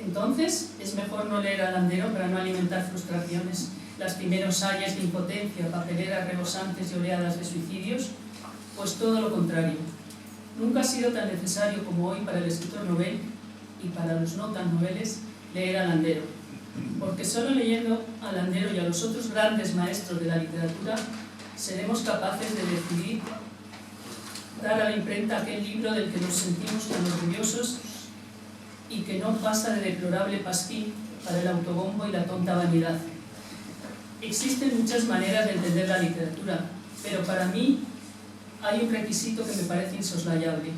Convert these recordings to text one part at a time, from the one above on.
Entonces, es mejor no leer a Landero para no alimentar frustraciones, lastimeros ayes de impotencia, papeleras rebosantes y oleadas de suicidios, pues todo lo contrario. Nunca ha sido tan necesario como hoy para el escritor novel y para los no tan noveles leer a Landero, porque solo leyendo a Landero y a los otros grandes maestros de la literatura seremos capaces de decidir dar a la imprenta aquel libro del que nos sentimos tan orgullosos y que no pasa de deplorable pasquín para el autobombo y la tonta vanidad. Existen muchas maneras de entender la literatura, pero para mí hay un requisito que me parece insoslayable: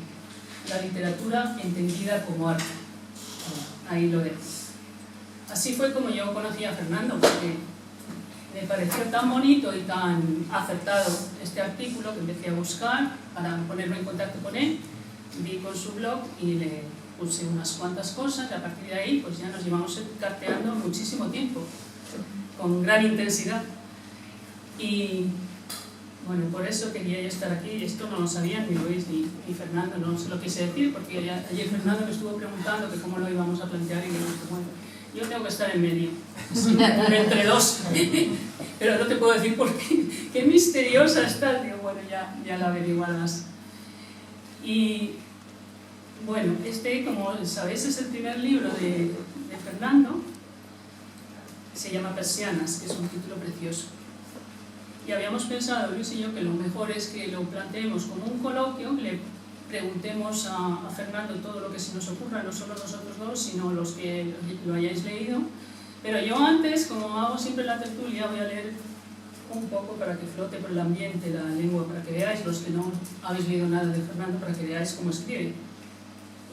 la literatura entendida como arte. Ahí lo dejo. Así fue como yo conocí a Fernando, porque me pareció tan bonito y tan acertado este artículo que empecé a buscar para ponerme en contacto con él. Vi con su blog y le puse unas cuantas cosas, y a partir de ahí pues ya nos llevamos carteando muchísimo tiempo, con gran intensidad. Y bueno, por eso quería yo estar aquí. Esto no lo sabían ni Luis ni Fernando, no se lo quise decir, porque ayer Fernando me estuvo preguntando que cómo lo íbamos a plantear y que bueno, yo tengo que estar en medio, sí, entre dos, pero no te puedo decir por qué. Qué misteriosa estás. Digo, bueno, ya la averiguarás. Y bueno, como sabéis, es el primer libro de Fernando. Se llama Persianas, que es un título precioso. Y habíamos pensado, Luis y yo, que lo mejor es que lo planteemos como un coloquio, que le preguntemos a Fernando todo lo que se nos ocurra, no solo nosotros dos, sino los que lo hayáis leído. Pero yo antes, como hago siempre la tertulia, voy a leer un poco para que flote por el ambiente la lengua, para que veáis, los que no habéis leído nada de Fernando, para que veáis cómo escribe.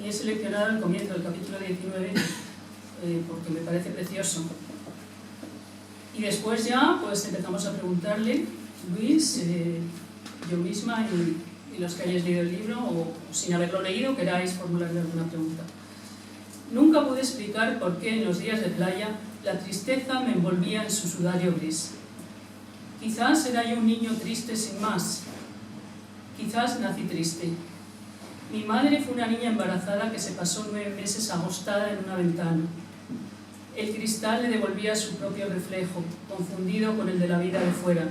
Y he seleccionado el comienzo del capítulo 19 porque me parece precioso. Y después ya pues empezamos a preguntarle, Luis, yo misma y los que hayáis leído el libro, o sin haberlo leído, queráis formularle alguna pregunta. Nunca pude explicar por qué en los días de playa la tristeza me envolvía en su sudario gris. Quizás era yo un niño triste sin más. Quizás nací triste. Mi madre fue una niña embarazada que se pasó 9 meses agostada en una ventana. El cristal le devolvía su propio reflejo, confundido con el de la vida de fuera.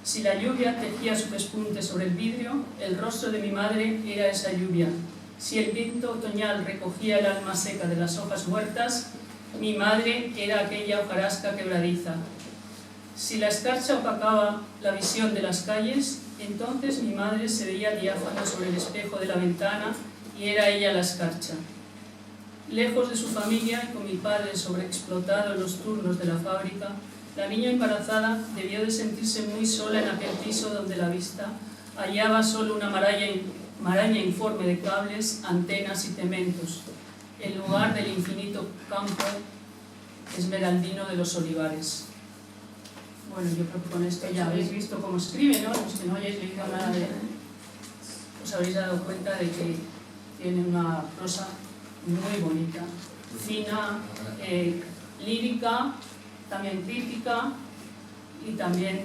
Si la lluvia tejía su pespunte sobre el vidrio, el rostro de mi madre era esa lluvia. Si el viento otoñal recogía el alma seca de las hojas muertas, mi madre era aquella hojarasca quebradiza. Si la escarcha opacaba la visión de las calles, entonces mi madre se veía diáfana sobre el espejo de la ventana y era ella la escarcha. Lejos de su familia y con mi padre sobreexplotado en los turnos de la fábrica, la niña embarazada debió de sentirse muy sola en aquel piso donde la vista hallaba solo una maraña informe de cables, antenas y cementos, en lugar del infinito campo esmeraldino de los olivares. Bueno, yo creo que con esto ya habéis visto cómo escribe, ¿no? Los que no hayáis leído nada de él, os habréis dado cuenta de que tiene una prosa muy bonita, fina, lírica, también crítica y también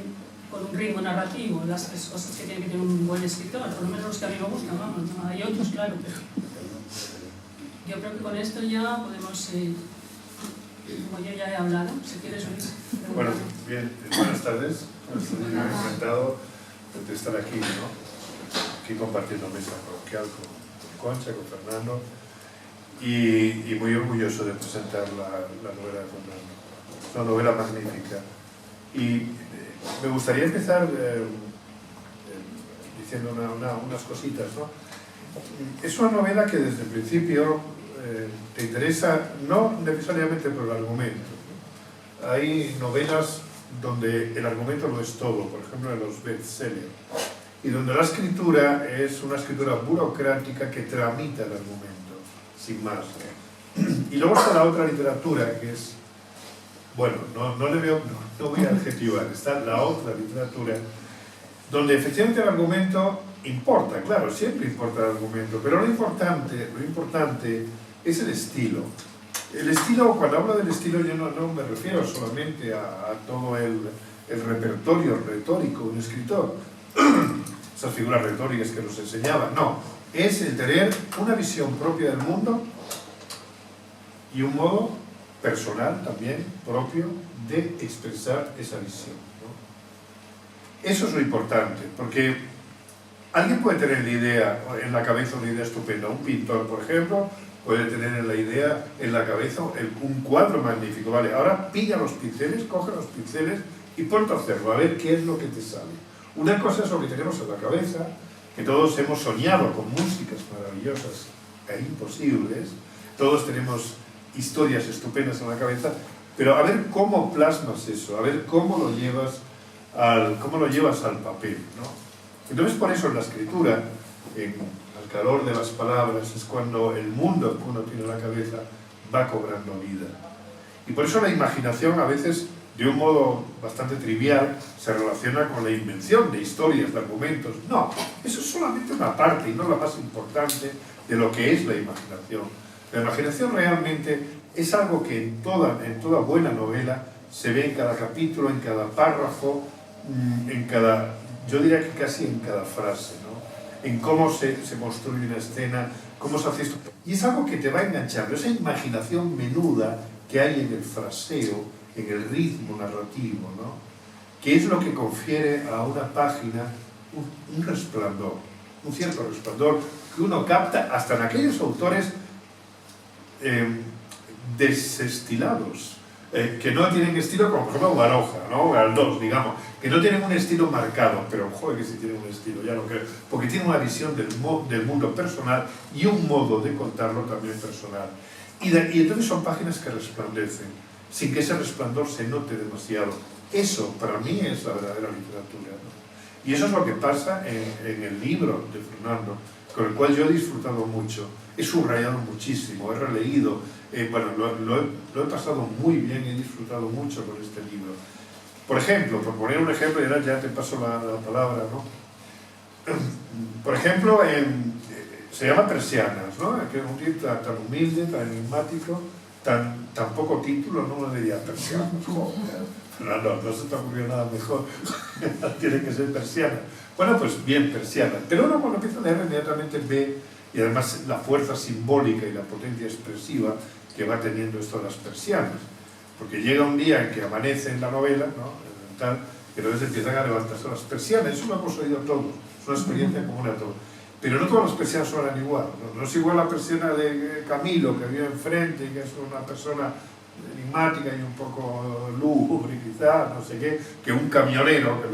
con un ritmo narrativo, las 3 cosas que tiene que tener un buen escritor, por lo menos los que a mí me gustan, vamos, ¿no? Hay otros, claro, pero yo creo que con esto ya podemos, como yo ya he hablado, si quieres, Luis. Bueno, bien, buenas tardes. Encantado de estar aquí, ¿no? Aquí compartiendo mesa coloquial con Concha, con Fernando, y muy orgulloso de presentar la novela de Fernando. Es una novela magnífica. Y me gustaría empezar diciendo unas cositas, ¿no? Es una novela que desde el principio te interesa, no necesariamente por el argumento. Hay novelas donde el argumento lo es todo, por ejemplo en los bestsellers, y donde la escritura es una escritura burocrática que tramita el argumento, sin más. Y luego está la otra literatura, que es, bueno, no voy a adjetivar, está la otra literatura, donde efectivamente el argumento importa, claro, siempre importa el argumento, pero lo importante es el estilo. El estilo, cuando hablo del estilo, yo no me refiero solamente a todo el repertorio retórico de un escritor, esas figuras retóricas que nos enseñaban, no, es el tener una visión propia del mundo y un modo personal también, propio, de expresar esa visión, ¿no? Eso es lo importante, porque alguien puede tener en la cabeza una idea estupenda. Un pintor, por ejemplo, puede tener en la cabeza un cuadro magnífico. Vale, ahora pilla los pinceles, coge los pinceles y ponte a hacerlo, a ver qué es lo que te sale. Una cosa es lo que tenemos en la cabeza, que todos hemos soñado con músicas maravillosas e imposibles, todos tenemos historias estupendas en la cabeza, pero a ver cómo plasmas eso, a ver cómo lo llevas al papel, ¿no? Entonces, por eso en la escritura, al calor de las palabras, es cuando el mundo que uno tiene en la cabeza va cobrando vida. Y por eso la imaginación, a veces, de un modo bastante trivial, se relaciona con la invención de historias, de argumentos. No, eso es solamente una parte y no la más importante de lo que es la imaginación. La imaginación realmente es algo que en toda buena novela se ve en cada capítulo, en cada párrafo, yo diría que casi en cada frase, ¿no? En cómo se construye una escena, cómo se hace esto. Y es algo que te va enganchando, esa imaginación menuda que hay en el fraseo, en el ritmo narrativo, ¿no? Que es lo que confiere a una página un resplandor, un cierto resplandor que uno capta hasta en aquellos autores desestilados, que no tienen estilo, como por ejemplo Baroja, ¿no? Galdós, digamos, que no tienen un estilo marcado, pero joder que sí tienen un estilo, ya lo creo, porque tienen una visión del mundo personal y un modo de contarlo también personal. Y entonces son páginas que resplandecen, sin que ese resplandor se note demasiado. Eso, para mí, es la verdadera literatura, ¿no? Y eso es lo que pasa en el libro de Fernando, con el cual yo he disfrutado mucho, he subrayado muchísimo, he releído, bueno, lo he pasado muy bien, he disfrutado mucho con este libro. Por ejemplo, por poner un ejemplo, y ahora ya te paso la palabra, ¿no? Por ejemplo, se llama Persianas, ¿no? Que es un título tan humilde, tan enigmático, tan poco título, no uno diría Persianas, no se te ocurrió nada mejor, tiene que ser Persiana. Bueno, pues bien, Persiana, pero uno cuando empieza a leer inmediatamente ve, y además la fuerza simbólica y la potencia expresiva que va teniendo esto de las persianas, porque llega un día en que amanece en la novela, ¿no? Tal, y entonces empiezan a levantarse las persianas. Eso lo hemos oído todos, es una experiencia común a todos. Pero no todas las persianas suenan igual, no es igual la persiana de Camilo, que vive enfrente, que es una persona enigmática y un poco lúgubre quizá, no sé qué, que un camionero que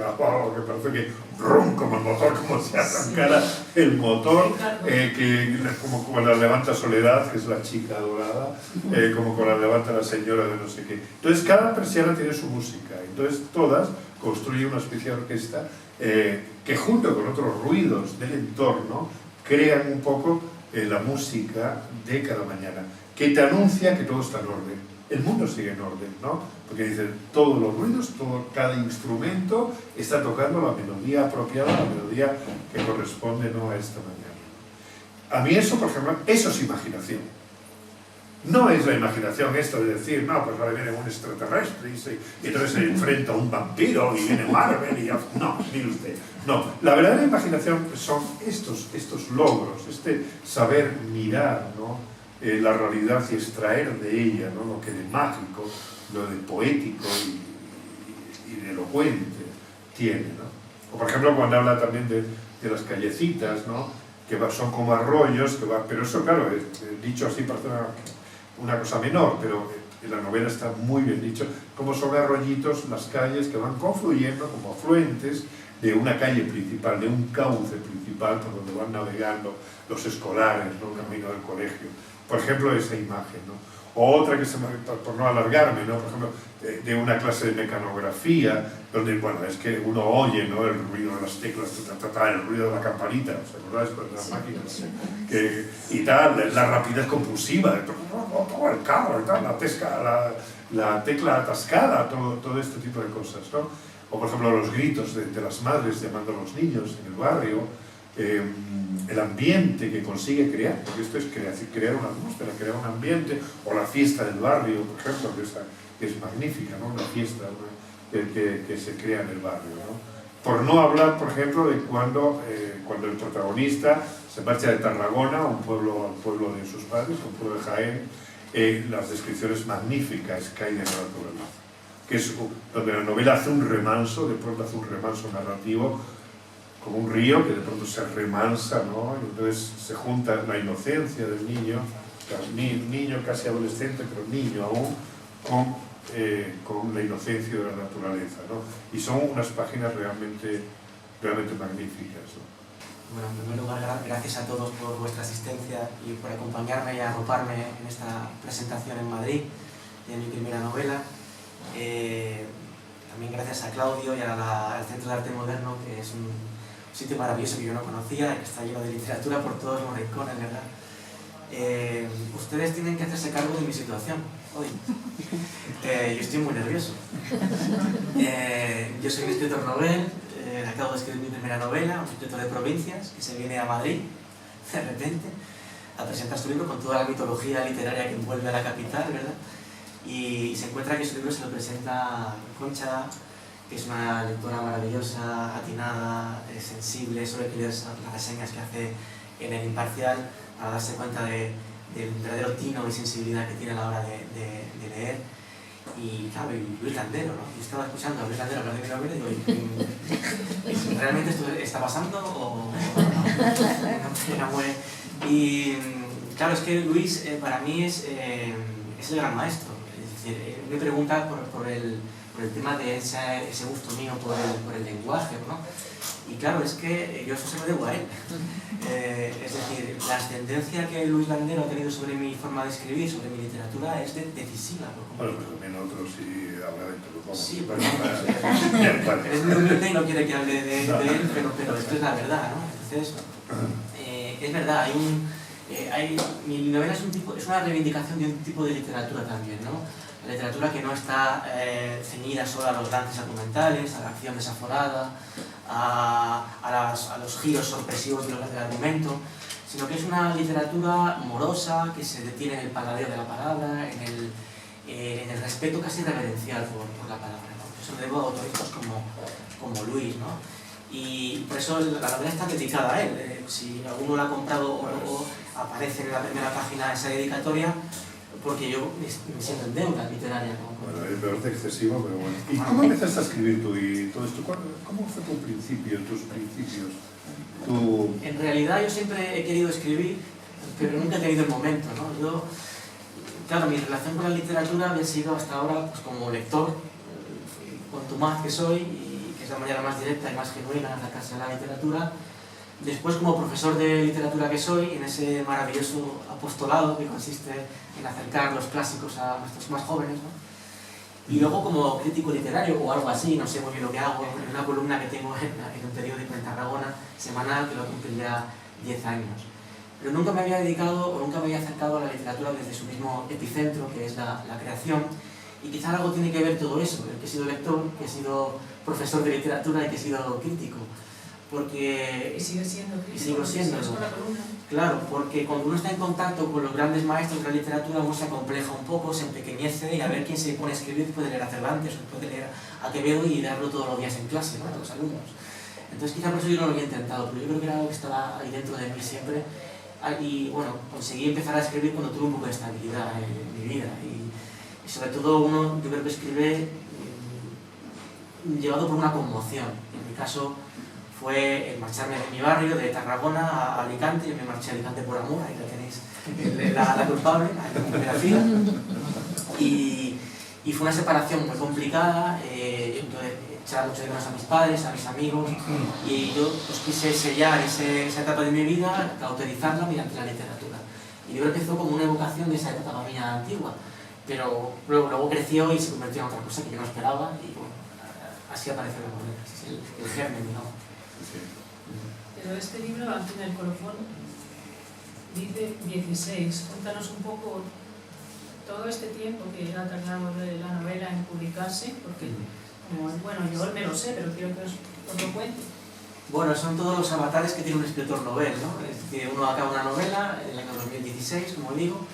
parece que como el motor, como se arrancara el motor, como cuando la levanta Soledad, que es la chica dorada, como cuando la levanta la señora de no sé qué. Entonces cada persiana tiene su música, entonces todas construyen una especie de orquesta que junto con otros ruidos del entorno crean un poco la música de cada mañana, que te anuncia que todo está en orden. El mundo sigue en orden, ¿no? Porque dicen, todos los ruidos, cada instrumento está tocando la melodía apropiada, la melodía que corresponde, ¿no?, a esta mañana. A mí eso, por ejemplo, eso es imaginación. No es la imaginación esto de decir, no, pues ahora viene un extraterrestre y entonces se enfrenta a un vampiro y viene Marvel y ya... No, mire usted. No, la verdadera imaginación son estos logros, este saber mirar, ¿no?, la realidad y extraer de ella, ¿no?, lo que de mágico, lo de poético y de elocuente tiene, ¿no? O por ejemplo cuando habla también de las callecitas, ¿no?, que son como arroyos, pero eso claro, dicho así parece una cosa menor, pero en la novela está muy bien dicho, como son arroyitos las calles que van confluyendo como afluentes de una calle principal, de un cauce principal por donde van navegando los escolares, ¿no?, camino del colegio. Por ejemplo, esa imagen, ¿no? O otra que por no alargarme, ¿no?, por ejemplo, de una clase de mecanografía, donde, bueno, es que uno oye, ¿no?, el ruido de las teclas, el ruido de la campanita, ¿os acordáis? Con las máquinas, y tal, la rapidez compulsiva, el carro, y tal, la tecla atascada, todo este tipo de cosas, ¿no? O, por ejemplo, los gritos de las madres llamando a los niños en el barrio, el ambiente que consigue crear, porque esto es crear una atmósfera, crear un ambiente, o la fiesta del barrio, por ejemplo, que es magnífica, ¿no?, una fiesta, ¿no?, que se crea en el barrio, ¿no? Por no hablar, por ejemplo, de cuando el protagonista se marcha de Tarragona, un pueblo de sus padres, un pueblo de Jaén, las descripciones magníficas que hay de la naturaleza, que es donde la novela hace un remanso, de pronto hace un remanso narrativo, como un río que de pronto se remansa, ¿no? Y entonces se junta la inocencia del niño, niño casi adolescente, pero niño aún, con la inocencia de la naturaleza, ¿no? Y son unas páginas realmente magníficas, ¿no? Bueno, en primer lugar, gracias a todos por vuestra asistencia y por acompañarme y arroparme en esta presentación en Madrid de mi primera novela. También gracias a Claudio y al Centro de Arte Moderno, que es un sitio maravilloso que yo no conocía y que está lleno de literatura por todos los rincones, ¿verdad? Ustedes tienen que hacerse cargo de mi situación hoy. Yo estoy muy nervioso. Yo soy un escritor novel, acabo de escribir mi primera novela, un escritor de provincias que se viene a Madrid de repente a presentar su libro con toda la mitología literaria que envuelve a la capital, ¿verdad? Y se encuentra que su libro se lo presenta Concha, que es una lectora maravillosa, atinada, sensible, suele leer las reseñas que hace en El Imparcial para darse cuenta del verdadero tino y sensibilidad que tiene a la hora de leer. Y claro, y Luis Landero, ¿no? Yo estaba escuchando a Luis Landero hablar de mi novela y digo, ¿realmente esto está pasando o no? Y claro, es que Luis para mí es el gran maestro. Es decir, me pregunta por el tema de ese gusto mío por el lenguaje, ¿no? Y claro, es que yo eso se lo debo a él. Es decir, la ascendencia que Luis Landero ha tenido sobre mi forma de escribir, sobre mi literatura, es decisiva. Bueno, pero también otros sí habla de todo. Sí, pero es muy humilde y no quiere que hable de él, pero esto es la verdad, ¿no? Entonces, es verdad, mi novela es una reivindicación de un tipo de literatura también, ¿no? La literatura que no está ceñida solo a los grandes argumentales, a la acción desaforada, a los giros sorpresivos del argumento, sino que es una literatura morosa que se detiene en el paladeo de la palabra, en el respeto casi reverencial por la palabra, ¿no? Eso lo debo a autores como Luis, ¿no? Y por eso la novela está dedicada a él. Si alguno la ha comprado o aparece en la primera página esa dedicatoria, porque yo me siento en deuda literaria. Bueno, me parece excesivo, pero bueno. ¿Y cómo empezaste a escribir tú y todo esto? ¿Cómo fue tu principio, tus principios? En realidad yo siempre he querido escribir, pero nunca he tenido el momento, ¿no? Claro, mi relación con la literatura había sido hasta ahora pues, como lector, contumaz que soy, y que es la manera más directa y más genuina de acercarse a la literatura. Después como profesor de literatura que soy, en ese maravilloso apostolado que consiste en acercar los clásicos a nuestros más jóvenes, ¿no? Y luego como crítico literario o algo así, no sé muy bien lo que hago, en una columna que tengo en un periódico en Tarragona, semanal, que lo cumple ya 10 años. Pero nunca me había dedicado o nunca me había acercado a la literatura desde su mismo epicentro, que es la creación. Y quizá algo tiene que ver todo eso, que he sido lector, que he sido profesor de literatura y que he sido crítico. Porque... Y sigue siendo crítico. Y sigo siendo. Claro, porque cuando uno está en contacto con los grandes maestros de la literatura, uno se acompleja un poco, se empequeñece y a ver quién se pone a escribir puede leer a Cervantes o puede leer a Quevedo y darlo todos los días en clase, ¿no? A los alumnos. Entonces quizá por eso yo no lo había intentado, pero yo creo que era algo que estaba ahí dentro de mí siempre. Y bueno, conseguí empezar a escribir cuando tuve un poco de estabilidad en mi vida. Y sobre todo uno, yo creo que escribe llevado por una conmoción. En mi caso fue el marcharme de mi barrio, de Tarragona a Alicante. Yo me marché a Alicante por amor, ahí la tenéis, la culpable, la primera fila. Y fue una separación muy complicada. Yo echaba mucho de menos a mis padres, a mis amigos, y yo pues, quise sellar esa etapa de mi vida, cauterizarla mediante la literatura. Y yo creo que fue como una evocación de esa etapa mía antigua, pero luego creció y se convirtió en otra cosa que yo no esperaba, y bueno, así apareció la novela, es el germen, digamos. Pero este libro, al fin del colofón, dice 16. Cuéntanos un poco todo este tiempo que ha tardado la novela en publicarse, porque, bueno, yo me lo sé, pero quiero que os lo cuente. Bueno, son todos los avatares que tiene un escritor novel, ¿no? Es decir, uno acaba una novela en el año 2016, como digo,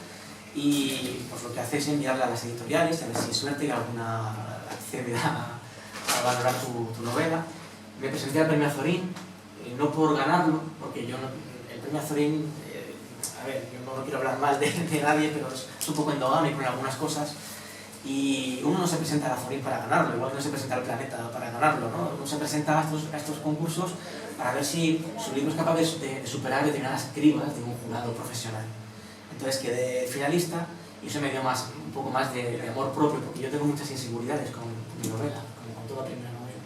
y pues lo que hace es enviarla a las editoriales, a ver si hay suerte y alguna accede a valorar tu novela. Me presenté al Premio Azorín, no por ganarlo, porque yo el Premio Azorín a ver, yo no quiero hablar mal de nadie, pero es un poco endogámico en algunas cosas. Y uno no se presenta a la Azorín para ganarlo, igual no se presenta al Planeta para ganarlo, ¿no? Uno se presenta a estos concursos para ver si su libro es capaz de superar determinadas cribas de un jurado profesional. Entonces quedé finalista y eso me dio un poco más de amor propio, porque yo tengo muchas inseguridades con mi novela, como con toda primera novela.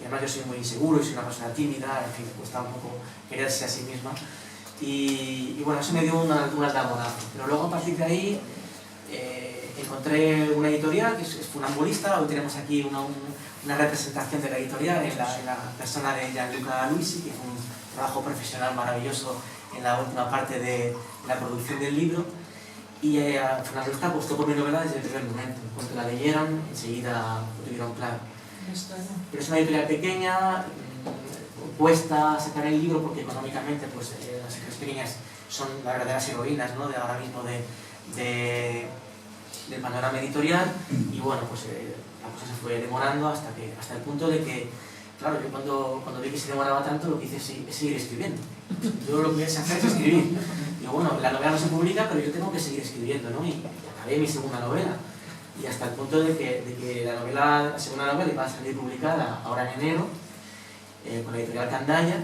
Y además yo soy muy inseguro y soy una persona tímida, en fin, me cuesta un poco quererse a sí misma. Y bueno, eso me dio un aldabonazo. Pero luego a partir de ahí encontré una editorial que es funambulista. Hoy tenemos aquí una representación de la editorial en la persona de Gianluca Luisi, que fue un trabajo profesional maravilloso en la última parte de la producción del libro. Y Funambulista apostó por mi novela desde el primer momento. En cuanto la leyeron, enseguida lo tuvieron claro. Pero es una editorial pequeña, cuesta sacar el libro porque económicamente pues, las editoriales pequeñas son las verdaderas heroínas, ¿no? De ahora mismo del panorama editorial. Y bueno, pues la cosa se fue demorando hasta el punto de que, claro, yo cuando vi que se demoraba tanto, lo que hice es seguir escribiendo. Yo lo que sé hacer es escribir. Digo, bueno, la novela no se publica, pero yo tengo que seguir escribiendo, ¿no? Y acabé mi segunda novela. Y hasta el punto de que la segunda novela iba a salir publicada ahora en enero, con la editorial Candaya,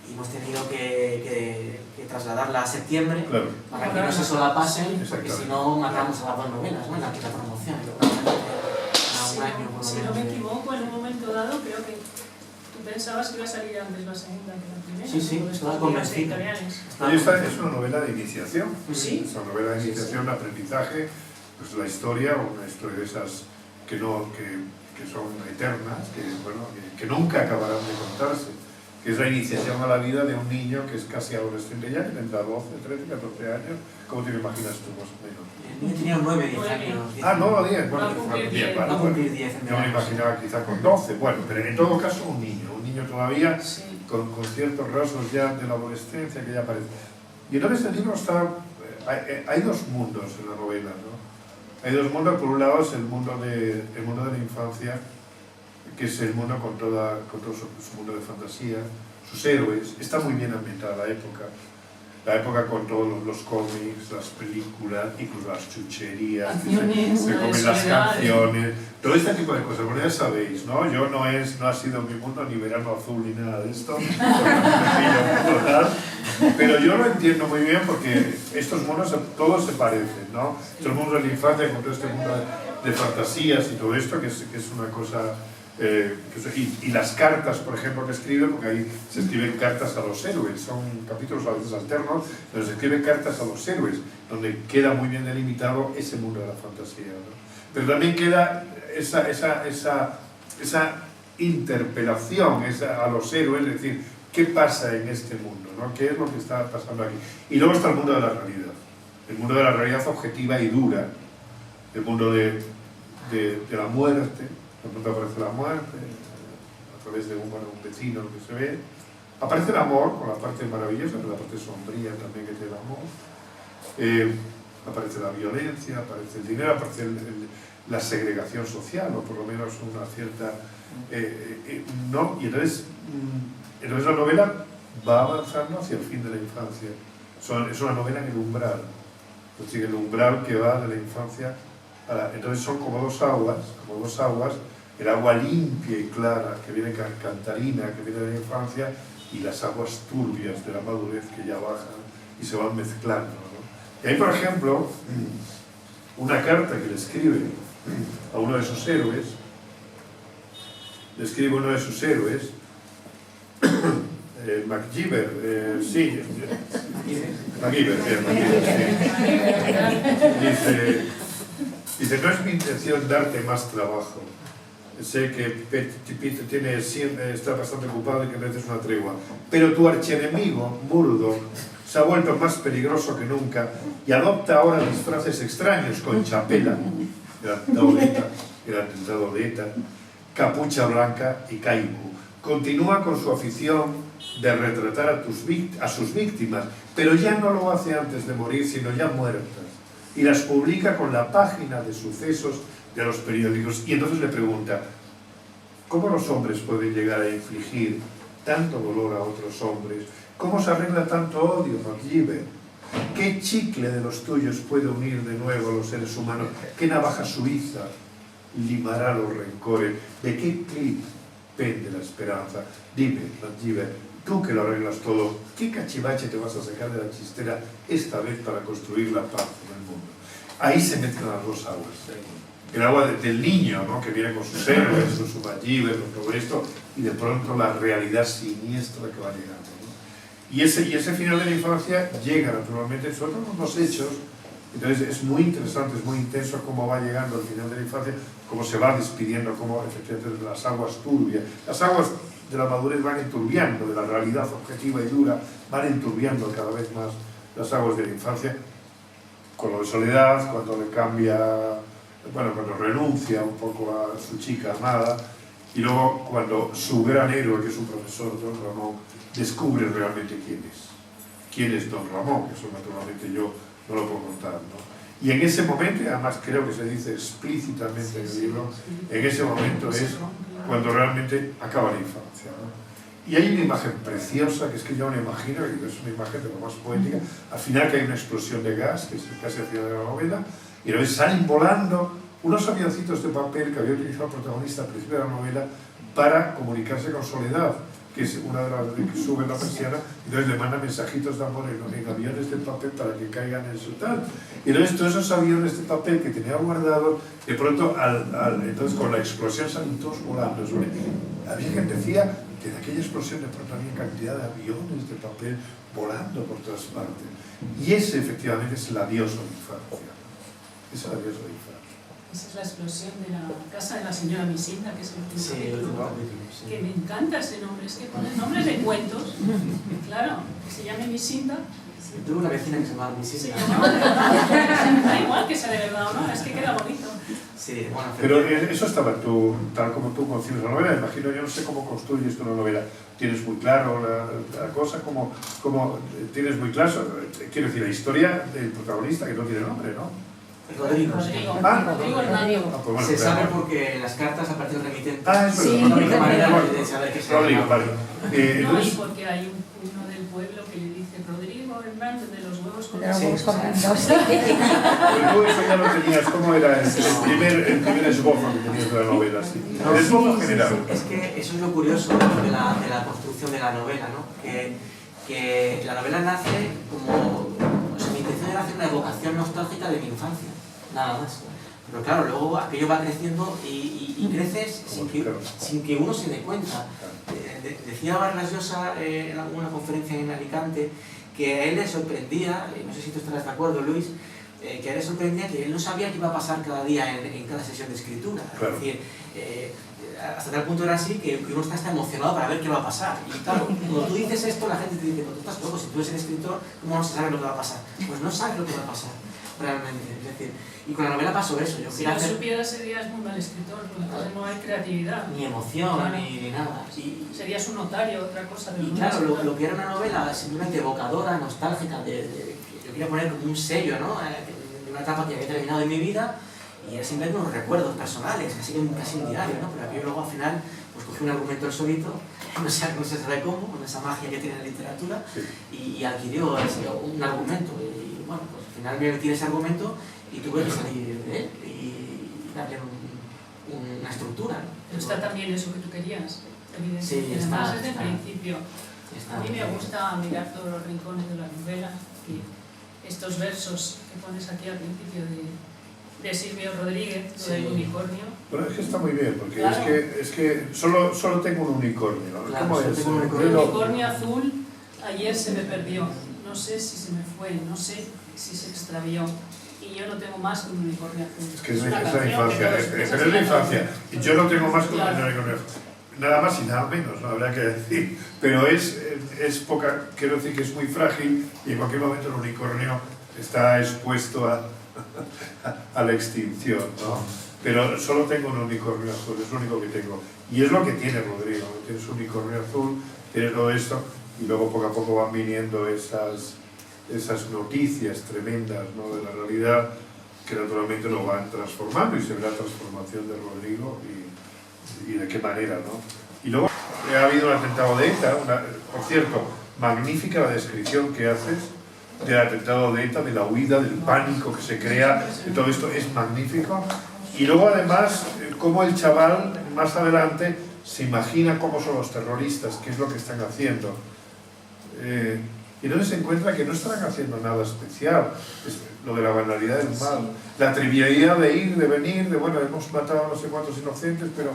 y hemos tenido que trasladarla a septiembre, claro, para que no se solapasen, porque si no matamos a las dos novelas, ¿no? En la quinta promoción. Un año, si no me equivoco, en un momento dado creo que tú pensabas que iba a salir antes la segunda que la primera. Sí, estaba convencido. Y esta es una novela de iniciación. Sí. Es una novela de iniciación, sí. Aprendizaje, pues la historia, una historia de esas que son eternas, que nunca acabarán de contarse, que es la iniciación a la vida de un niño que es casi adolescente ya, que tendrá 12, 13, 14 años. ¿Cómo te lo imaginas tú más o menos? El niño tenía 9, 10 años. No, 10, bueno, va a cumplir 10. Yo me imaginaba quizá con 12, bueno, pero en todo caso un niño todavía, sí, con ciertos rasgos ya de la adolescencia que ya aparece. Y entonces el libro hay dos mundos en la novela, ¿no? Hay dos mundos. Por un lado es el mundo de la infancia, que es el mundo con todo su mundo de fantasía, sus héroes. Está muy bien ambientada la época con todos los cómics, las películas, incluso las chucherías, se comen las canciones, todo este tipo de cosas. Bueno, ya sabéis, ¿no? Yo no ha sido mi mundo ni Verano Azul ni nada de esto, pero yo lo entiendo muy bien porque estos mundos todos se parecen, ¿no? Estos mundos de la infancia con todo este mundo de fantasías y todo esto, que es una cosa... y las cartas, por ejemplo, que escribe, porque ahí se escriben cartas a los héroes, son capítulos a veces alternos, pero se escriben cartas a los héroes, donde queda muy bien delimitado ese mundo de la fantasía, ¿no? Pero también queda esa interpelación a los héroes, es decir, ¿qué pasa en este mundo, ¿no? ¿Qué es lo que está pasando aquí? Y luego está el mundo de la realidad, el mundo de la realidad objetiva y dura, el mundo de la muerte. De pronto aparece la muerte, a través de un vecino que se ve. Aparece el amor, con la parte maravillosa, pero la parte sombría también que tiene el amor. Aparece la violencia, aparece el dinero, aparece la segregación social, o por lo menos una cierta... ¿no? Y entonces la novela va avanzando hacia el fin de la infancia. Es una novela en el umbral, es decir, el umbral que va de la infancia a la... Entonces son como dos aguas, el agua limpia y clara que viene cantarina, que viene de la infancia, y las aguas turbias de la madurez que ya bajan y se van mezclando, ¿no? Y hay, por ejemplo, una carta que le escribe a uno de sus héroes, MacGyver, sí, MacGyver, sí. Dice, no es mi intención darte más trabajo. Sé que Peter está bastante ocupado y que mereces una tregua. Pero tu archienemigo, Murdoch, se ha vuelto más peligroso que nunca y adopta ahora disfraces extraños con chapela, el atentado de ETA, capucha blanca y caibu. Continúa con su afición de retratar a sus víctimas, pero ya no lo hace antes de morir, sino ya muertas, y las publica con la página de sucesos de los periódicos. Y entonces le pregunta, ¿cómo los hombres pueden llegar a infligir tanto dolor a otros hombres? ¿Cómo se arregla tanto odio, MacGyver? ¿Qué chicle de los tuyos puede unir de nuevo a los seres humanos? ¿Qué navaja suiza limará los rencores? ¿De qué clip pende la esperanza? Dime, Langiver, tú que lo arreglas todo, ¿qué cachivache te vas a sacar de la chistera esta vez para construir la paz en el mundo? Ahí se meten las dos aguas. El agua del niño, ¿no?, que viene con sus héroes, con su Langiver, con todo esto, y de pronto la realidad siniestra que va llegando, ¿no? Y ese final de la infancia llega naturalmente, sobre todo con los hechos. Entonces es muy interesante, es muy intenso cómo va llegando el final de la infancia, cómo se va despidiendo, cómo efectivamente las aguas turbias, las aguas de la madurez van enturbiando, de la realidad objetiva y dura, van enturbiando cada vez más las aguas de la infancia, con lo de Soledad, cuando le cambia, bueno, cuando renuncia un poco a su chica amada, y luego cuando su gran héroe, que es un profesor, Don Ramón, descubre realmente quién es Don Ramón, que eso naturalmente yo no lo puedo contar, ¿no? Y en ese momento, además creo que se dice explícitamente en el libro, en ese momento es cuando realmente acaba la infancia, ¿no? Y hay una imagen preciosa, que es que yo me imagino, que es una imagen de lo más poética, al final que hay una explosión de gas, que es casi al final de la novela, y luego salen volando unos avioncitos de papel que había utilizado el protagonista al principio de la novela para comunicarse con Soledad, que es una de las que sube la persiana, y entonces le manda mensajitos de amor en aviones de papel para que caigan en su tal. Y entonces todos esos aviones de papel que tenía guardados, de pronto, entonces con la explosión salen todos volando. Había gente que decía que de aquella explosión de pronto había cantidad de aviones de papel volando por todas partes. Y ese efectivamente es el adiós a la infancia. Es el adiós a la infancia. Esa es la explosión de la casa de la señora Misinda, que es el Sí, que me encanta ese nombre, es que ponen nombres de cuentos, claro, que se llame Misinda. Tuve una vecina que se llamaba Misinda. Da igual que sea de verdad o no, es que queda bonito. Sí, bueno, pero eso estaba tal como tú concibes la novela. Imagino, yo no sé cómo construyes tú una novela. ¿Tienes muy claro la cosa? ¿Cómo tienes muy claro? Quiero decir, la historia del protagonista, que no tiene nombre, ¿no? Rodrigo. Rodrigo Hernando. Pues bueno, Se sabe porque en las cartas aparece el remitente. Ah, es verdad. Sí, la única manera de saber que se Rodrigo, vale. No, y Entonces, porque hay uno del pueblo que le dice Rodrigo Hernández de los huevos con Pero vamos con tú eso ya lo tenías. ¿Cómo era el primer esbozo que tenías de la novela? Sí. El esbozo general. Es que eso es lo curioso de la construcción de la novela, ¿no? Que la novela nace como... O sea, mi intención era hacer una evocación nostálgica de mi infancia, nada más. Pero claro, luego aquello va creciendo y creces sin que uno se dé cuenta. Decía Vargas Llosa en alguna conferencia en Alicante que a él le sorprendía, no sé si tú estarás de acuerdo, Luis, que a él le sorprendía que él no sabía qué iba a pasar cada día en cada sesión de escritura. Claro. Es decir, hasta tal punto era así que uno está hasta emocionado para ver qué va a pasar. Y claro, cuando tú dices esto, la gente te dice, no, tú estás loco, si tú eres el escritor, ¿cómo no sabes lo que va a pasar? Pues no sabes lo que va a pasar, realmente. Es decir, y con la novela pasó eso. Yo Si quería no hacer... supieras serías muy mal escritor, porque entonces no hay creatividad. Ni emoción, Claro. ni nada. Y Serías un notario, otra cosa. y claro, lo que era una novela simplemente evocadora, nostálgica, que yo quería poner como un sello, ¿no? De una etapa que había terminado en mi vida, y era simplemente unos recuerdos personales, casi un diario, ¿no? Pero aquí luego al final pues cogí un argumento el solito, no se sabe cómo, con esa magia que tiene la literatura, y adquirió un argumento. Y bueno, pues al final me metí en ese argumento y tuve que salir de él y darle una estructura, ¿no? Pero está también eso que tú querías, evidentemente. Sí, Además, desde el está. principio. A mí me gusta mirar todos los rincones de la novela y estos versos que pones aquí al principio de Silvio Rodríguez, lo del unicornio. Bueno, es que está muy bien, porque Claro. es que solo tengo un unicornio, ¿no? Claro, ¿Cómo solo es? tengo un El unicornio. unicornio azul ayer se me perdió, no sé si se me fue, no sé si se extravió. Y yo no tengo más que un unicornio azul. Es que es una la canción infancia, que pero todos- es la infancia. Y yo no tengo más que un Claro. unicornio. Nada más y nada menos, no habría que decir. Pero es poca, quiero decir que es muy frágil y en cualquier momento el unicornio está expuesto a la extinción, ¿no? Pero solo tengo un unicornio azul, es lo único que tengo. Y es lo que tiene Rodrigo, ¿no? Tienes un unicornio azul, tienes todo esto, y luego poco a poco van viniendo esas noticias tremendas, ¿no? De la realidad, que naturalmente lo van transformando, y se ve la transformación de Rodrigo y de qué manera, ¿no? Y luego ha habido un atentado de ETA, por cierto, magnífica la descripción que haces del atentado de ETA, de la huida, del pánico que se crea, de todo esto es magnífico. Y luego además, cómo el chaval más adelante se imagina cómo son los terroristas, qué es lo que están haciendo. Y entonces se encuentra que no están haciendo nada especial, es lo de la banalidad del mal, la trivialidad de ir, de venir, de bueno, hemos matado a no sé cuántos inocentes, pero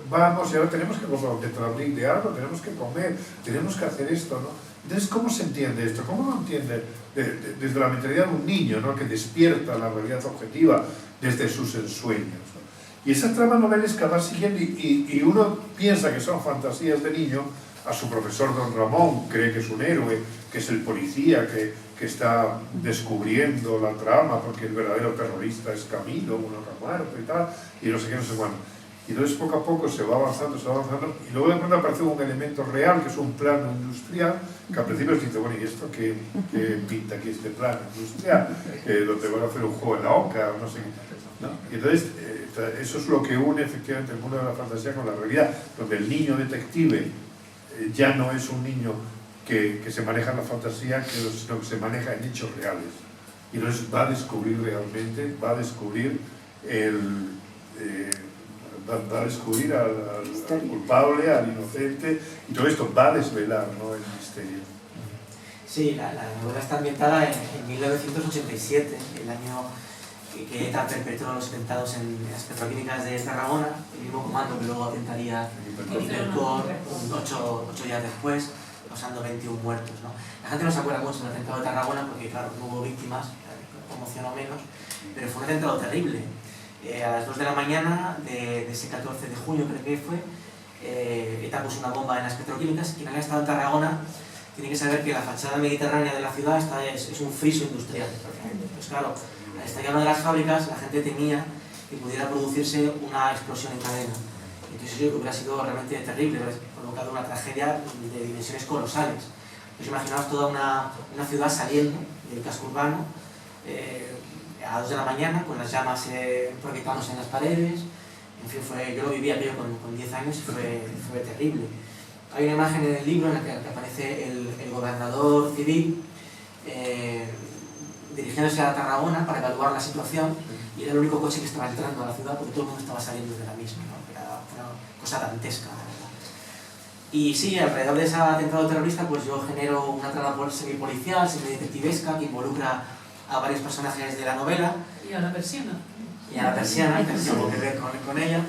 vamos y ahora tenemos que tetrabric de algo, tenemos que comer, tenemos que hacer esto, ¿no? Entonces, ¿cómo se entiende esto? ¿Cómo lo entiende desde la mentalidad de un niño, ¿no? Que despierta la realidad objetiva desde sus ensueños, ¿no? Y esa trama novelesca va siguiendo y uno piensa que son fantasías de niño. A su profesor Don Ramón cree que es un héroe, que es el policía que está descubriendo la trama porque el verdadero terrorista es Camilo, uno que ha muerto y tal, y no sé qué, no sé cuándo. Y entonces poco a poco se va avanzando, y luego de pronto aparece un elemento real, que es un plano industrial, que al principio se dice, bueno, ¿y esto qué pinta aquí este plano industrial? Donde van a hacer un juego en la oca, o no sé qué. ¿No? Y entonces, eso es lo que une efectivamente el mundo de la fantasía con la realidad, donde el niño detective ya no es un niño que se maneja en la fantasía, sino que se maneja en hechos reales. Y entonces va a descubrir realmente, va a descubrir al culpable, al inocente, y todo esto va a desvelar, ¿no?, el misterio. Sí, la novela está ambientada en 1987, el año que ETA perpetró los atentados en las petroquímicas de Tarragona, el mismo comando que luego atentaría en Hipercor 8 días después, causando 21 muertos, ¿no? La gente no se acuerda mucho del atentado de Tarragona porque, claro, no hubo víctimas, conmocionó menos, pero fue un atentado terrible. A las 2 de la mañana de ese 14 de junio, creo que fue, ETA puso una bomba en las petroquímicas. Quien haya estado en Tarragona tiene que saber que la fachada mediterránea de la ciudad es un friso industrial. Pues claro, al estallar una de las fábricas, la gente temía que pudiera producirse una explosión en cadena. Entonces eso hubiera sido realmente terrible, hubiera provocado una tragedia de dimensiones colosales. Pues imaginaos toda una ciudad saliendo del casco urbano a 2 de la mañana, con las llamas proyectándose en las paredes. En fin, yo lo viví aquello con 10 años y fue terrible. Hay una imagen en el libro en la que aparece el gobernador civil dirigiéndose a Tarragona para evaluar la situación, y era el único coche que estaba entrando a la ciudad porque todo el mundo estaba saliendo de la misma, ¿no? Era una cosa dantesca, la verdad. Y sí, alrededor de ese atentado terrorista, pues yo genero una trama semipolicial, semidetectivesca, que involucra a varios personajes de la novela. Y a la persiana. Y a la persiana, que tengo que ver con ella.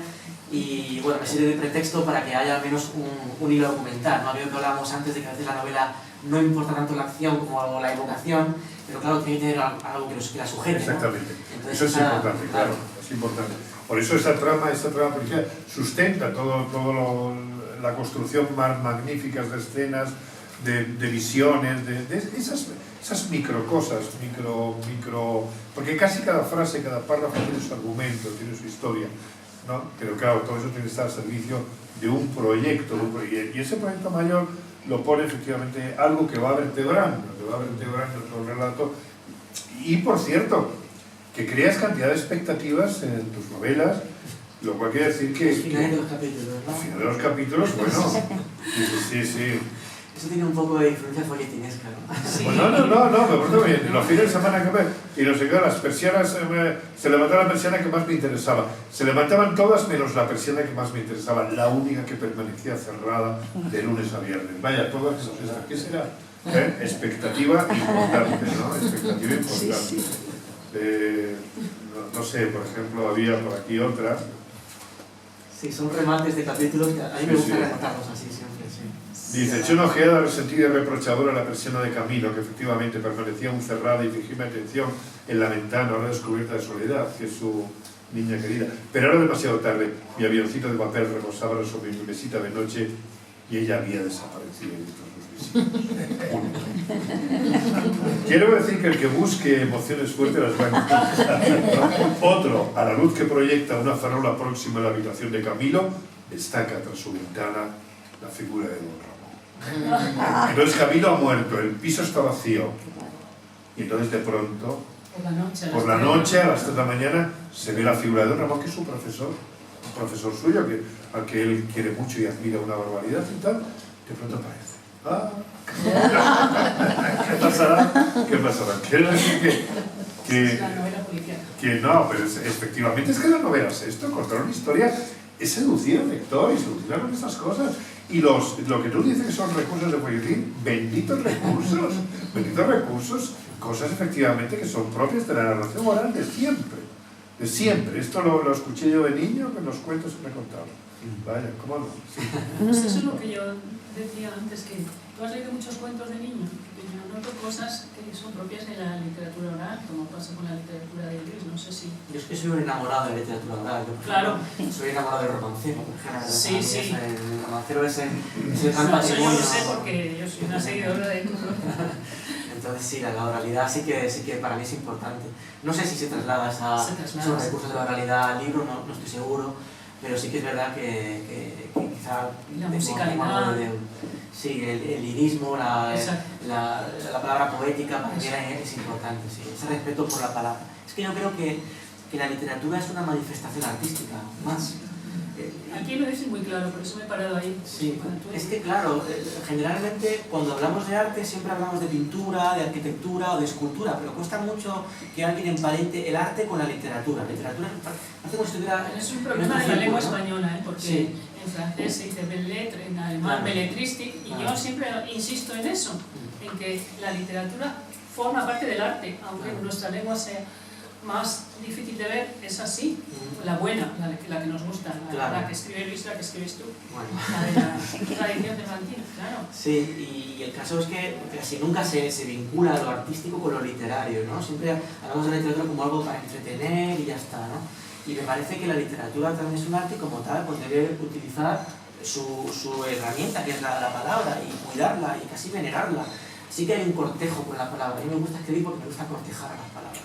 Y bueno, me sirve de pretexto para que haya al menos un hilo documental, ¿no? Había que hablábamos antes de que a veces la novela no importa tanto la acción como la evocación, pero claro, tiene que tener algo que la sujete, ¿no? Exactamente. Entonces, eso es importante, claro, es importante. Por eso esta trama policial sustenta todo la construcción más magnífica de escenas, de visiones, de esas microcosas, porque casi cada frase, cada párrafo tiene su argumento, tiene su historia, ¿no? Pero claro, todo eso tiene que estar al servicio de un proyecto, y ese proyecto mayor lo pone efectivamente algo que va vertebrando todo el relato. Y por cierto, que creas cantidad de expectativas en tus novelas, lo cual quiere decir que... Al final de los capítulos, ¿no? Al final de los capítulos, bueno, sí. Eso tiene un poco de influencia folletinesca, ¿no? Sí. Pues no, me porto bien. Los fines de semana que me... Y no sé qué, las persianas... se levantaba la persiana que más me interesaba. Se levantaban todas menos la persiana que más me interesaba. La única que permanecía cerrada de lunes a viernes. Vaya, todas esas. ¿Qué será? Expectativa importante, ¿no? Expectativa importante. Sí. No sé, por ejemplo, había por aquí otra. Sí, son remates de capítulos que a mí me gusta rematarlos así siempre, sí. Dice, eché una ojeada resentida y reprochadora a la persiana de Camilo, que efectivamente permanecía aún cerrada, y fijé mi atención en la ventana, ahora descubierta de Soledad, que es su niña querida. Pero era demasiado tarde, mi avioncito de papel reposaba sobre mi mesita de noche y ella había desaparecido de todos los visitos. Quiero decir que el que busque emociones fuertes las va a encontrar. Otro, a la luz que proyecta una farola próxima a la habitación de Camilo, destaca tras su ventana la figura de Don Ramón. Entonces Camilo ha muerto, el piso está vacío, y entonces de pronto, por la noche a las 3 de la mañana, se ve la figura de Don Ramón, que es un profesor suyo, al que él quiere mucho y admira una barbaridad y tal. De pronto aparece. Ah, ¿qué pasará? ¿Qué pasará? Quiero decir Es la novela policial. que no, pero efectivamente es que la novela es esto, contar una historia es seducir al lector y seducirlo con estas cosas. Y lo que tú dices que son recursos de folletín, benditos recursos, cosas efectivamente que son propias de la narración oral de siempre. De siempre. Esto lo escuché yo de niño en los cuentos que me contaban. Vaya, ¿cómo no? Sí. Pues eso es lo que yo decía antes, que tú has leído muchos cuentos de niño, y yo noto cosas que son propias de la literatura oral, como pasa con la literatura de Luis, no sé si... Yo es que soy un enamorado de la literatura oral. Yo, Claro. Soy enamorado del romancero, por ejemplo. Sí, sí. El romancero es el gran No, eso yo patrimonio. lo sé porque yo soy una seguidora de tu propia. Entonces sí, la oralidad sí que para mí es importante. No sé si se traslada esos recursos de la oralidad al libro, no estoy seguro, pero sí que es verdad que quizá... La musicalidad. Sí, el lirismo, la palabra poética para mí Exacto. es importante, sí, ese respeto por la palabra. Es que yo creo que la literatura es una manifestación artística, más. Aquí lo dices muy claro, por eso me he parado ahí. Sí, es que claro, generalmente cuando hablamos de arte siempre hablamos de pintura, de arquitectura o de escultura, pero cuesta mucho que alguien emparente el arte con la literatura. La literatura parece como si estuviera... Es un problema de la lengua española, porque sí. En francés se dice belles lettres, en alemán Claro. belletristic, y yo siempre insisto en eso, en que la literatura forma parte del arte, aunque en nuestra lengua sea más difícil de ver, es así, la buena, la que nos gusta, la que escribe Luis, la que escribes tú, Bueno. la de la tradición cervantina, claro. Sí, y el caso es que casi nunca se vincula lo artístico con lo literario, ¿no? Siempre hablamos de la literatura como algo para entretener y ya está, ¿no? Y me parece que la literatura también es un arte y como tal, pues debe utilizar su herramienta, que es la palabra, y cuidarla y casi venerarla. Sí que hay un cortejo con la palabra. A mí me gusta escribir porque me gusta cortejar a las palabras.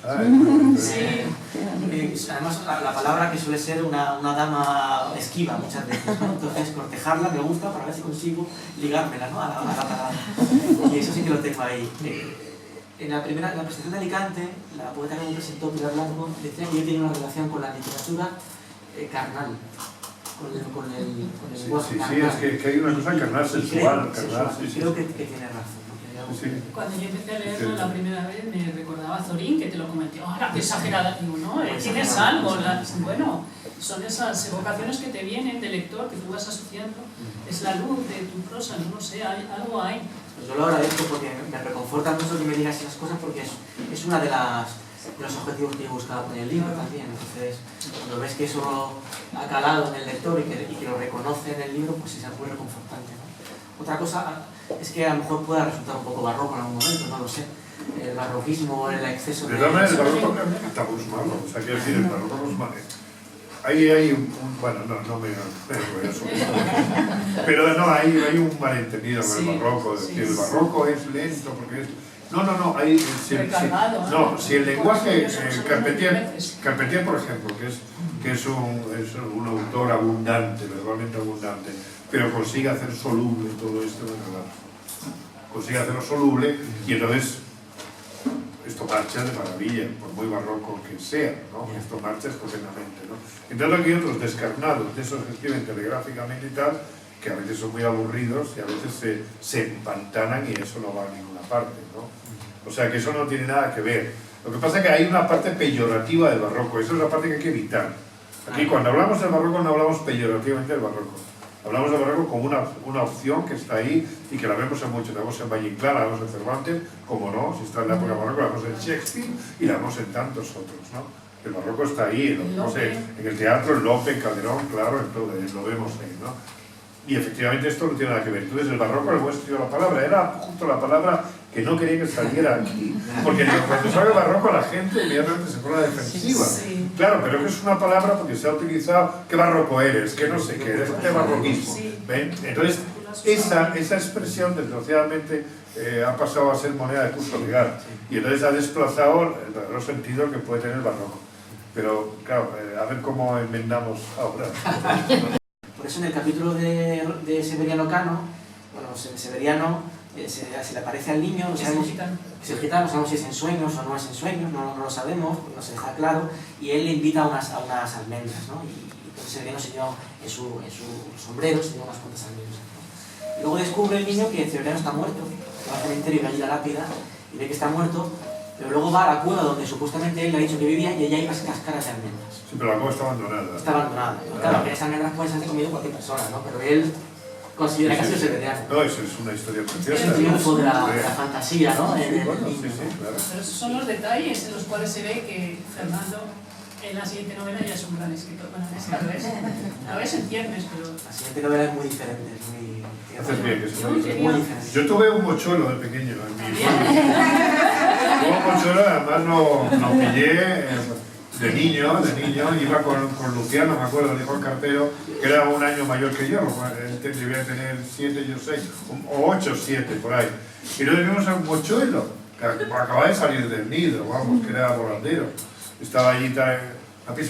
Sí. Además, la palabra que suele ser una dama esquiva muchas veces, ¿no? Entonces, cortejarla me gusta para ver si consigo ligármela, ¿no? a la palabra. Y eso sí que lo tengo ahí. En la presentación de Alicante, la poeta que me presentó, Pilar Blanco, decía que yo tenía una relación con la literatura carnal. Con el lenguaje carnal. Sí, es que hay una cosa carnal, sensual, carnal. Creo que tiene razón. Sí. Cuando yo empecé a leerlo la primera vez me recordaba a Zorín, que te lo comenté, ¡ahora qué exagerada! Digo, no, tienes algo, bueno, son esas evocaciones que te vienen del lector, que tú vas asociando, es la luz de tu prosa, no sé, algo hay. Pues yo lo agradezco porque me reconforta mucho que me digas esas cosas porque es una de los objetivos que he buscado con el libro también. Entonces, cuando ves que eso ha calado en el lector y que lo reconoce en el libro, pues es algo reconfortante, ¿no? Otra cosa es que a lo mejor pueda resultar un poco barroco en algún momento, no lo sé. El barroquismo, el exceso de... De todas maneras, el barroco tampoco es malo. O sea, quiero decir, el barroco no es malo. Ahí hay bueno, no me voy a subir. Pero no, hay un malentendido con el barroco. Es decir, el barroco es lento porque es... No, hay... Si el lenguaje... Carpentier, por ejemplo, que es un autor abundante, verbalmente abundante, pero consigue hacer soluble todo esto, consigue hacerlo soluble y entonces esto marcha de maravilla, por muy barroco que sea, ¿no? Esto marcha estupendamente, ¿no? Entonces aquí hay otros descarnados, de esos que escriben telegráficamente y tal, que a veces son muy aburridos y a veces se empantanan y eso no va a ninguna parte, ¿no? O sea que eso no tiene nada que ver. Lo que pasa es que hay una parte peyorativa del barroco, esa es la parte que hay que evitar. Aquí cuando hablamos del barroco no hablamos peyorativamente del barroco. Hablamos del barroco como una opción que está ahí y que la vemos en mucho. La vemos en Valle Inclán, la vemos en Cervantes, como no, si está en la época barroco, la vemos en Shakespeare y la vemos en tantos otros, ¿no? El barroco está ahí, no sé, en el teatro, en Lope, en Calderón, claro, en todo, lo vemos ahí, ¿no? Y efectivamente esto no tiene nada que ver. Entonces el barroco, el buen sentido de la palabra, era justo la palabra que no quería que saliera aquí. Porque cuando sale el barroco la gente inmediatamente se pone a la defensiva. Sí. Claro, pero que es una palabra porque se ha utilizado, ¿qué barroco eres? Que no sé qué, eres de barroquismo. ¿Ven? Entonces, esa expresión, desgraciadamente, ha pasado a ser moneda de curso legal. Y entonces ha desplazado el verdadero sentido que puede tener el barroco. Pero, claro, a ver cómo enmendamos ahora. Por eso en el capítulo de Severiano Cano, bueno, Severiano se le aparece al niño, no sabemos si es gitano, no sabemos si es en sueños o no es en sueños, no lo sabemos, no se deja claro, y él le invita a unas almendras, ¿no? Y entonces Severiano se lleva en su sombrero, se lleva unas cuantas almendras, ¿no? Luego descubre el niño que Cebriano está muerto, va al cementerio y ve allí la lápida y ve que está muerto, pero luego va a la cueva donde supuestamente él le ha dicho que vivía y allá hay unas cáscaras de almendras. Sí, pero la cueva está abandonada. Está abandonada. Claro, que esas almendras pueden ser comido cualquier persona, ¿no? Pero él considera que ha sido Cebriano. No, eso es una historia preciosa. Es el triunfo de la fantasía, ¿no? Sí, En el bueno, niño, sí, sí, ¿no? claro. Pero esos son los detalles en los cuales se ve que Fernando en la siguiente novela ya es un gran escritor. Bueno, en esta lo es en ciernes, pero... La siguiente novela es muy diferente, es muy... Haces bien, que es muy muy diferente. diferente. Yo tuve un mochuelo de pequeño en mi infancia. Tuve un mochuelo, además lo pillé de niño, iba con Luciano, me acuerdo, dijo el cartero, que era un año mayor que yo, él debía tener 7, yo 6, o 8, 7, por ahí. Y nos vimos a un mochuelo, que acababa de salir del nido, vamos, que era volandero. Estaba allí a pie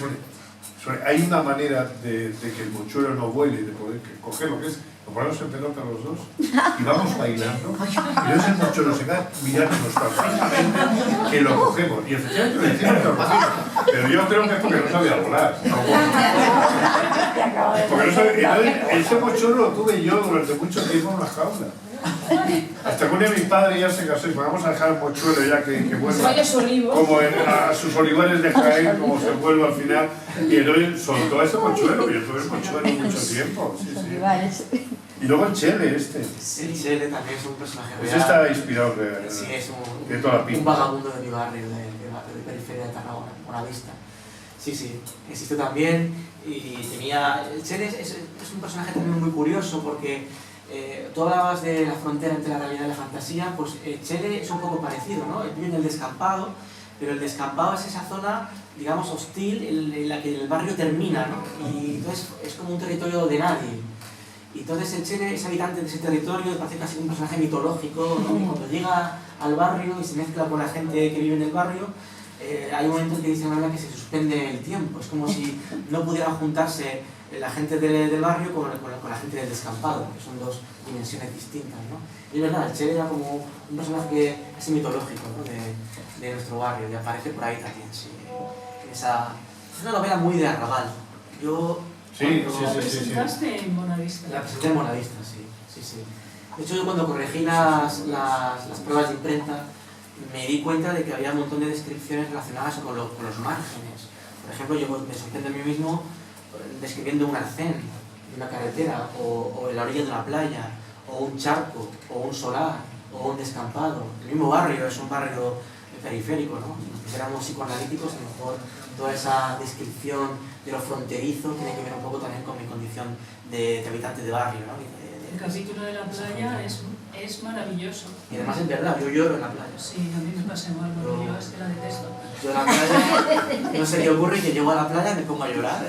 hay una manera de que el mochuelo no vuele, de poder coger lo que es, lo ponemos en pelota los dos y vamos bailando. Y entonces el mochuelo se va mirándonos tan fijamente que lo cogemos. Y efectivamente lo hicimos que lo cogimos. Pero yo creo que es porque no sabía volar. Porque no sabía, entonces, ese mochuelo lo tuve yo durante mucho tiempo en una jaula. Hasta que un día mi padre ya se casó y vamos a dejar el mochuelo ya que vuelva como a sus olivares de Jaén, como se vuelve al final, y entonces soltó a ese mochuelo, y yo tuve el mochuelo mucho tiempo, sí. Y luego el Chele este. El Chele también es un personaje real. Ese está inspirado sí, es de toda la pinta. Un vagabundo de mi barrio, de periferia de Tarragona, Buenavista. Sí, existe también y tenía... El Chele es un personaje también muy curioso porque tú hablabas de la frontera entre la realidad y la fantasía, pues Chele es un poco parecido, ¿no? Él vive en el descampado, pero el descampado es esa zona, digamos, hostil en la que el barrio termina, ¿no? Y entonces es como un territorio de nadie. Y entonces el Chele es habitante de ese territorio, parece casi un personaje mitológico, ¿no? Y cuando llega al barrio y se mezcla con la gente que vive en el barrio, hay un momento en que dice la verdad que se suspende el tiempo, es como si no pudieran juntarse la gente del barrio con la gente del descampado, que son dos dimensiones distintas, ¿no? Y es verdad, el Chele era como un personaje casi mitológico, ¿no? de nuestro barrio, y aparece por ahí también, sí. Es una novela muy de Arrabal. Yo... ¿La presentaste en Buenavista? La presenté en Buenavista, sí. De hecho, yo cuando corregí las pruebas de imprenta, me di cuenta de que había un montón de descripciones relacionadas con los márgenes. Por ejemplo, yo me sorprendo a mí mismo describiendo un arcén, una carretera, o la orilla de una playa, o un charco, o un solar, o un descampado. El mismo barrio es un barrio periférico, ¿no? Si nos pusiéramos psicoanalíticos, a lo mejor toda esa descripción de lo fronterizo tiene que ver un poco también con mi condición de habitante de barrio, ¿no? El capítulo de la playa es maravilloso. Y además es verdad, yo lloro en la playa. Sí, a mí me pasa igual, porque yo es que la detesto. Yo en la playa, no sé qué ocurre, que llego a la playa y me pongo a llorar.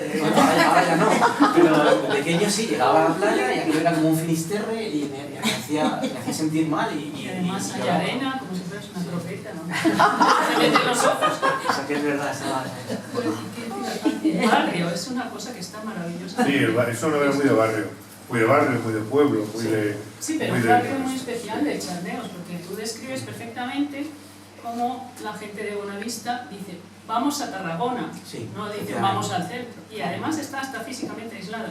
Ahora ya no, pero de pequeño sí, llegaba a la playa y aquello era como un finisterre y me hacía sentir mal. Y además hay arena, como si fueras una croqueta, ¿no? Se meten los ojos. O sea que es verdad, El barrio es una cosa que está maravillosa. Sí, eso no es muy de barrio. Muy de barrio, muy de pueblo, muy de... Sí, pero un barrio muy especial de Charneos, porque tú describes perfectamente cómo la gente de Buenavista dice, vamos a Tarragona, no dice vamos al centro, y además está hasta físicamente aislado.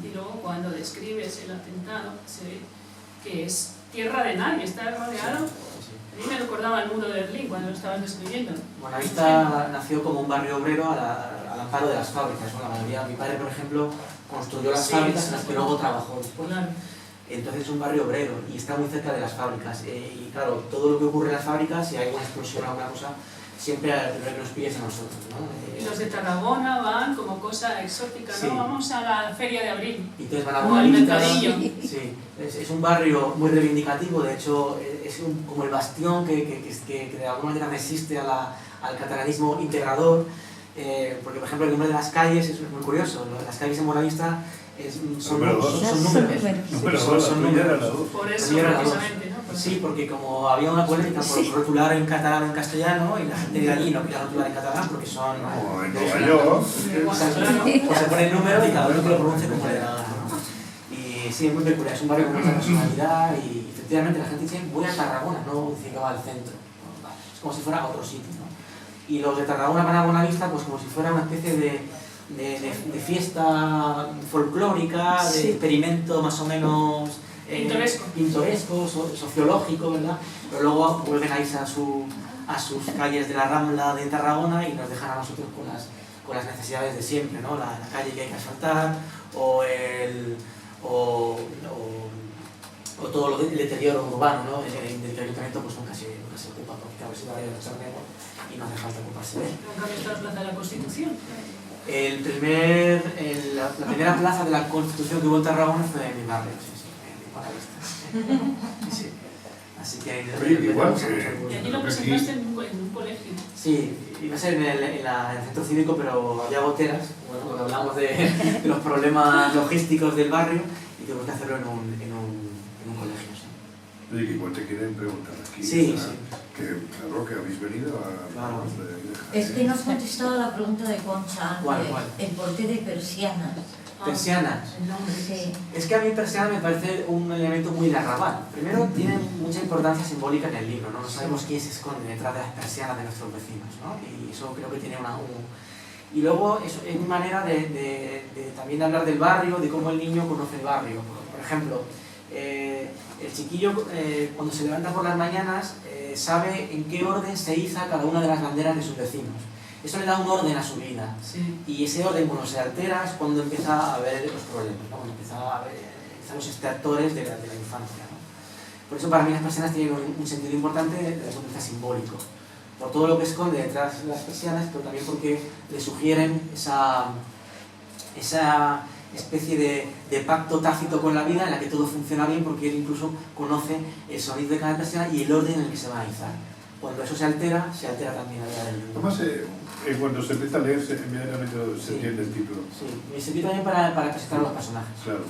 Y luego cuando describes el atentado, se ve que es tierra de nadie, está rodeado. A mí me recordaba el muro de Berlín cuando lo estabas describiendo. Buenavista nació como un barrio obrero al amparo de las fábricas, ¿no? La mayoría, mi padre, por ejemplo, construyó las fábricas en las que luego trabajó después. Entonces es un barrio obrero y está muy cerca de las fábricas. Y claro, todo lo que ocurre en las fábricas, si hay una explosión o alguna cosa, siempre al primero que nos pilles a nosotros, ¿no? Y los de Tarragona van como cosa exótica, ¿no? Vamos a la feria de abril. Y entonces van a Buenavista. Sí, es un barrio muy reivindicativo, de hecho es como el bastión que de alguna manera resiste al catalanismo integrador. Porque, por ejemplo, el nombre de las calles es muy curioso. Las calles en Buenavista son números. Por eso, precisamente, ¿no? Sí, porque como había una polémica por rotular en catalán o en castellano, y la gente de allí no quería rotular en catalán porque son... Pues se pone el número y cada uno que lo pronuncie como le da la gana. Y sí, es muy peculiar, es un barrio con mucha personalidad y efectivamente la gente dice voy a Tarragona, no dice que va al centro. Es como si fuera a otro sitio, ¿no? Y los de Tarragona van a Buenavista pues como si fuera una especie de fiesta folclórica, de experimento más o menos pintoresco, sociológico, ¿verdad? Pero luego vuelven a irse a sus calles de la Rambla de Tarragona y nos dejan a nosotros con las necesidades de siempre, ¿no? La calle que hay que asfaltar, o todo el deterioro urbano, ¿no? El ayuntamiento pues nunca se ocupa, porque a ver si va a ir a Charnego y no hace falta ocuparse de él. ¿Nunca ha visto la Plaza de la Constitución? La primera plaza de la Constitución que hubo en Tarragona fue en mi barrio, sí, en Buenavista. Sí. Así que... igual y allí lo presentaste en un colegio. Sí, iba a ser en el centro cívico, pero había goteras, bueno, cuando hablamos de los problemas logísticos del barrio, y tuvimos que hacerlo en un colegio, sí. Oye, igual te quieren preguntar aquí. Sí, ¿verdad? sí. Claro que habéis venido a... Claro. Es que no has contestado a la pregunta de Concha. ¿Cuál? El porqué de persianas. Persianas. El nombre, sí. Es que a mí persiana me parece un elemento muy de arrabal. Primero, tiene mucha importancia simbólica en el libro, ¿no? No sabemos quién se esconde detrás de las persianas de nuestros vecinos, ¿no? Y eso creo que tiene Y luego, eso es mi manera de también hablar del barrio, de cómo el niño conoce el barrio. Por ejemplo, el chiquillo cuando se levanta por las mañanas sabe en qué orden se iza cada una de las banderas de sus vecinos. Eso le da un orden a su vida. Sí. Y ese orden, cuando se altera, es cuando empieza a ver los problemas, ¿no? Cuando empieza a ver los extractores de la infancia, ¿no? Por eso para mí las persianas tienen un sentido importante desde el punto de vista simbólico. Por todo lo que esconde detrás de las persianas, pero también porque le sugieren esa especie de pacto tácito con la vida en la que todo funciona bien, porque él incluso conoce el sonido de cada persiana y el orden en el que se va a izar. Cuando eso se altera también la vida del niño. Además, cuando se empieza a leer, inmediatamente se entiende el título. Sí, me sirvió también para presentar a los personajes. Claro.